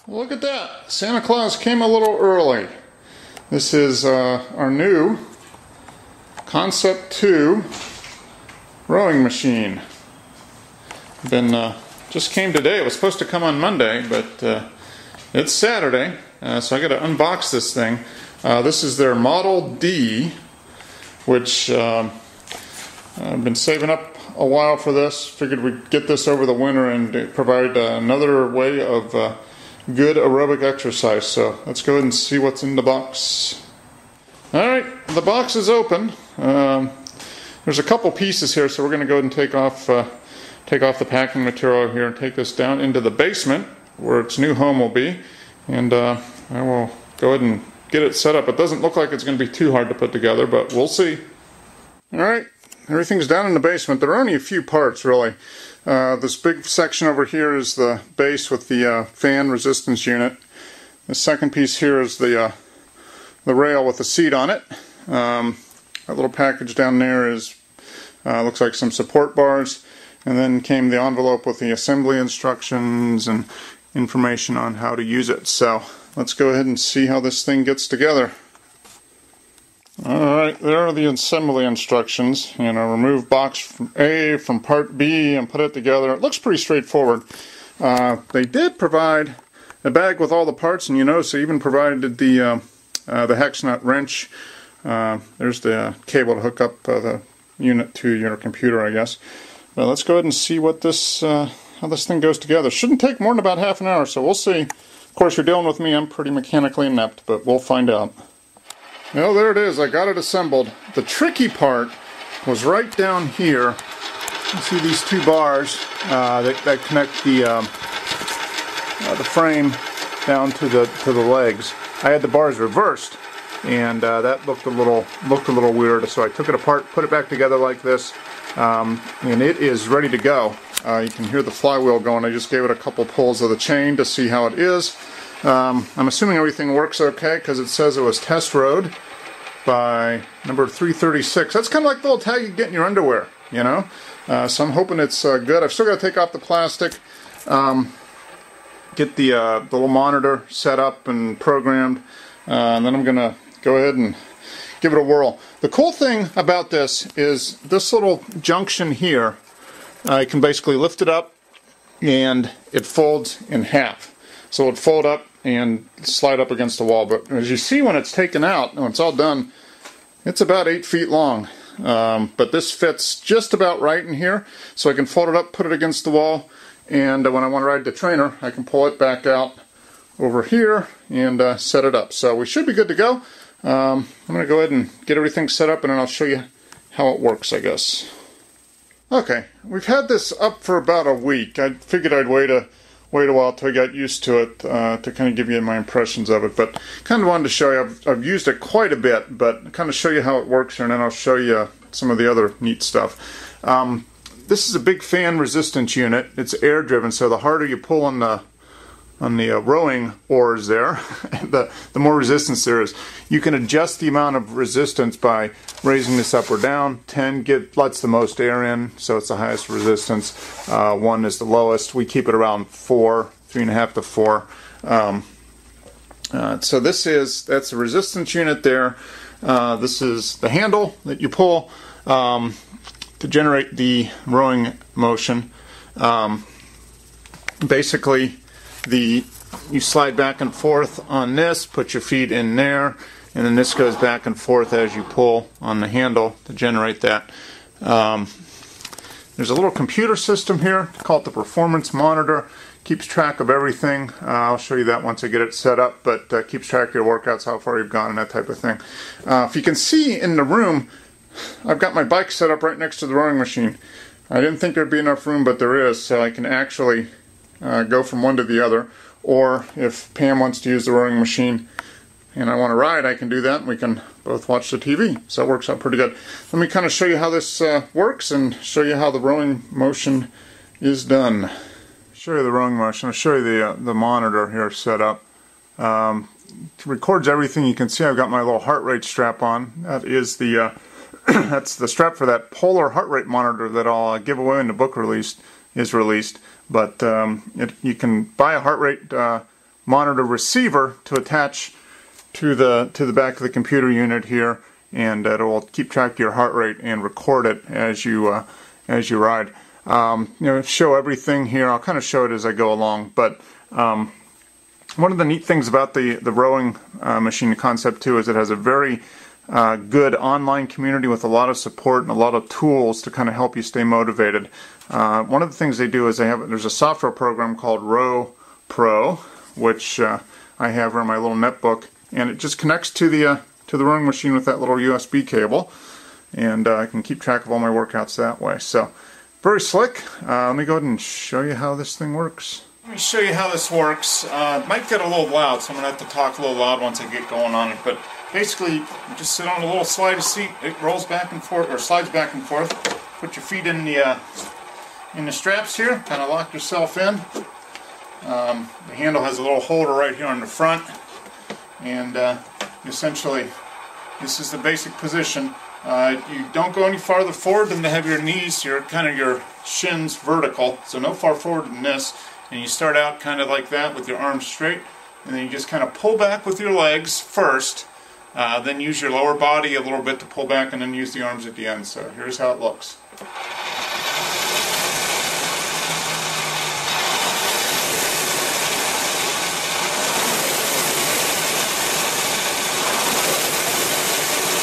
Look at that! Santa Claus came a little early. This is our new Concept 2 rowing machine. Just came today. It was supposed to come on Monday, but it's Saturday, so I got to unbox this thing. This is their Model D, which I've been saving up a while for this. Figured we'd get this over the winter and provide another way of good aerobic exercise. So let's go ahead and see what's in the box. Alright, the box is open. There's a couple pieces here, so we're going to go ahead and take off the packing material here and take this down into the basement where its new home will be, and I will go ahead and get it set up. It doesn't look like it's going to be too hard to put together, but we'll see. Alright, everything's down in the basement. There are only a few parts, really. This big section over here is the base with the fan resistance unit. The second piece here is the rail with the seat on it. That little package down there is looks like some support bars, and then came the envelope with the assembly instructions and information on how to use it. So let's go ahead and see how this thing gets together. Alright, there are the assembly instructions. Remove box from A from part B and put it together. It looks pretty straightforward. They did provide a bag with all the parts, and you notice they even provided the hex nut wrench. There's the cable to hook up the unit to your computer, I guess. But let's go ahead and see what how this thing goes together. Shouldn't take more than about half an hour, so we'll see. Of course, you're dealing with me. I'm pretty mechanically inept, but we'll find out. Well, there it is. I got it assembled. The tricky part was right down here. You see these two bars that connect the frame down to the legs. I had the bars reversed, and that looked a little weird. So I took it apart, put it back together like this, and it is ready to go. You can hear the flywheel going. I just gave it a couple pulls of the chain to see how it is. I'm assuming everything works okay because it says it was test rode by number 336. That's kind of like the little tag you get in your underwear, you know? So I'm hoping it's good. I've still got to take off the plastic, get the little monitor set up and programmed, and then I'm going to go ahead and give it a whirl. The cool thing about this is this little junction here, I can basically lift it up and it folds in half. So it'll fold up and slide up against the wall. But as you see, when it's taken out, when it's all done, it's about 8 feet long. But this fits just about right in here. So I can fold it up, put it against the wall, and when I want to ride the trainer, I can pull it back out over here and set it up. So we should be good to go. I'm going to go ahead and get everything set up, and then I'll show you how it works, I guess. Okay, we've had this up for about a week. I figured I'd wait a while till I got used to it to kind of give you my impressions of it, but kind of wanted to show you. I've used it quite a bit, but kind of show you how it works here, and then I'll show you some of the other neat stuff. This is a big fan resistance unit. It's air driven, so the harder you pull on the rowing oars there, the more resistance there is. You can adjust the amount of resistance by raising this up or down. 10 lets the most air in, so it's the highest resistance. 1 is the lowest. We keep it around 4, 3.5 to 4. So that's the resistance unit there. This is the handle that you pull to generate the rowing motion. Basically, you slide back and forth on this, put your feet in there, and then this goes back and forth as you pull on the handle to generate that. There's a little computer system here, call it the performance monitor. Keeps track of everything. I'll show you that once I get it set up, but keeps track of your workouts, how far you've gone, and that type of thing. If you can see in the room, I've got my bike set up right next to the rowing machine. I didn't think there'd be enough room, but there is, so I can actually go from one to the other. Or if Pam wants to use the rowing machine and I want to ride, I can do that, and we can both watch the TV. So it works out pretty good. Let me kind of show you how this works and show you how the rowing motion is done. Show you the rowing motion. I'll show you the monitor here set up. It records everything. You can see I've got my little heart rate strap on. That is the that's the strap for that Polar heart rate monitor that I'll give away when the book is released. But you can buy a heart rate monitor receiver to attach to the back of the computer unit here, and it will keep track of your heart rate and record it as you ride. Show everything here. I'll kind of show it as I go along, but one of the neat things about the rowing machine Concept 2 is it has a very good online community with a lot of support and a lot of tools to kind of help you stay motivated. One of the things they do is there's a software program called Row Pro, which I have here in my little netbook, and it just connects to the rowing machine with that little USB cable, and I can keep track of all my workouts that way. So very slick. Let me go ahead and show you how this thing works. Let me show you how this works. It might get a little loud, so I'm going to have to talk a little loud once I get going on it. But basically, you just sit on a little slide seat. It rolls back and forth, or slides back and forth. Put your feet in the straps here. Kind of lock yourself in. The handle has a little holder right here on the front, and essentially, this is the basic position. You don't go any farther forward than to have your knees, your shins vertical, so no far forward than this. And you start out kind of like that with your arms straight, and then you just kind of pull back with your legs first, then use your lower body a little bit to pull back, and then use the arms at the end. So here's how it looks.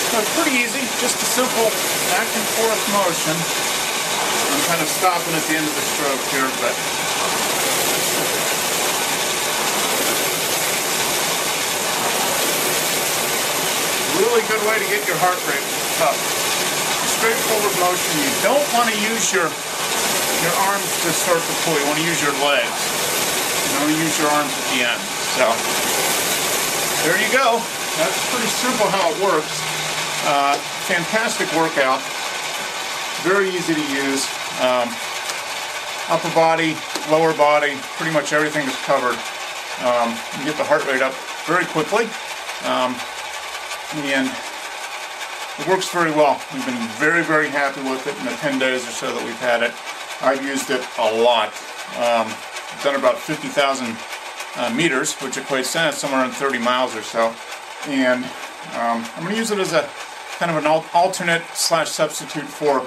So it's pretty easy, just a simple back and forth motion. I'm kind of stopping at the end of the stroke here, but really good way to get your heart rate up. Straightforward motion. You don't want to use your arms to start the pull. You want to use your legs. You want to use your arms at the end. So there you go. That's pretty simple how it works. Fantastic workout. Very easy to use. Upper body, lower body, pretty much everything is covered. You get the heart rate up very quickly. And it works very well. We've been very, very happy with it in the 10 days or so that we've had it. I've used it a lot. I've done about 50,000 meters, which equates to somewhere around 30 miles or so. And I'm going to use it as a kind of an alternate / substitute for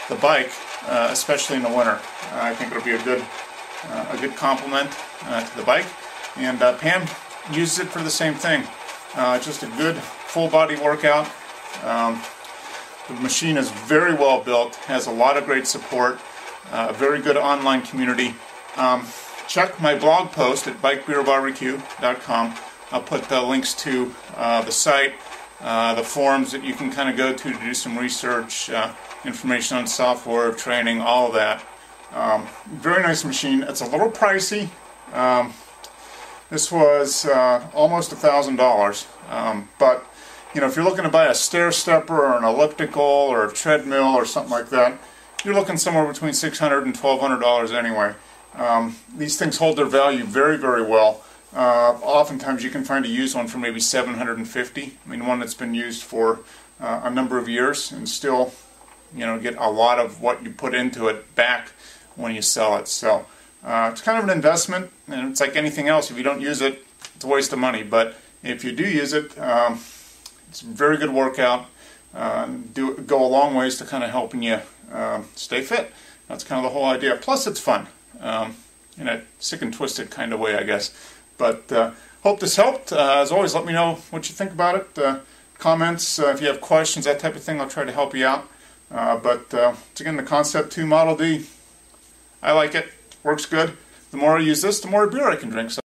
the bike, especially in the winter. I think it'll be a good complement to the bike. And Pam uses it for the same thing. Just a good full body workout. The machine is very well built, has a lot of great support, a very good online community. Check my blog post at bikebeerbarbecue.com. I'll put the links to the site, the forums that you can kind of go to do some research, information on software, training, all of that. Very nice machine. It's a little pricey. This was almost $1,000, but if you're looking to buy a stair stepper or an elliptical or a treadmill or something like that, you're looking somewhere between $600 and $1,200 anyway. These things hold their value very, very well. Oftentimes you can find a used one for maybe $750. I mean, one that's been used for a number of years and still, get a lot of what you put into it back when you sell it. So it's kind of an investment, and it's like anything else. If you don't use it, it's a waste of money. But if you do use it, it's a very good workout. Go a long ways to kind of helping you stay fit. That's kind of the whole idea. Plus, it's fun in a sick and twisted kind of way, I guess. But hope this helped. As always, let me know what you think about it. Comments, if you have questions, that type of thing, I'll try to help you out. But once again, the Concept 2 Model D, I like it. Works good. The more I use this, the more beer I can drink. So